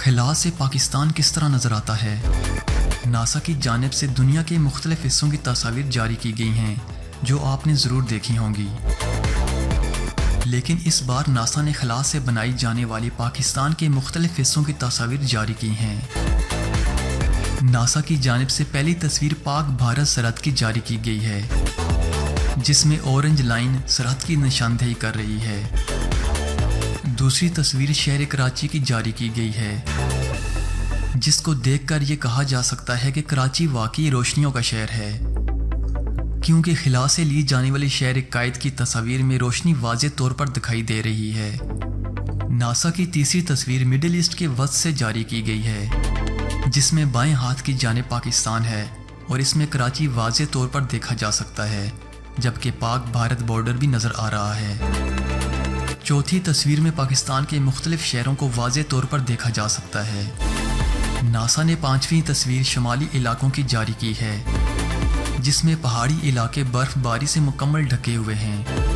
खिला से पाकिस्तान किस तरह नज़र आता है। नासा की जानिब से दुनिया के मुख्तलिफ हिस्सों की तस्वीर जारी की गई हैं जो आपने ज़रूर देखी होंगी, लेकिन इस बार नासा ने खिला से बनाई जाने वाली पाकिस्तान के मुख्तलिफ हिस्सों की तस्वीर जारी की हैं। नासा की जानिब से पहली तस्वीर पाक भारत सरहद की जारी की गई है, जिसमें ऑरेंज लाइन सरहद की निशानदेही कर रही है। दूसरी तस्वीर शहर कराची की जारी की गई है, जिसको देखकर ये कहा जा सकता है कि कराची वाकई रोशनियों का शहर है, क्योंकि खिला से ली जाने वाली शहर कायद की तस्वीर में रोशनी वाज़े तौर पर दिखाई दे रही है। नासा की तीसरी तस्वीर मिडिल ईस्ट के वस्त से जारी की गई है, जिसमें बाएं हाथ की जानिब पाकिस्तान है और इसमें कराची वाज़े तौर पर देखा जा सकता है, जबकि पाक भारत बॉर्डर भी नज़र आ रहा है। चौथी तस्वीर में पाकिस्तान के मुख्तलिफ शहरों को वाज़े तौर पर देखा जा सकता है। नासा ने पांचवीं तस्वीर शुमाली इलाकों की जारी की है, जिसमें पहाड़ी इलाके बर्फबारी से मुकम्मल ढके हुए हैं।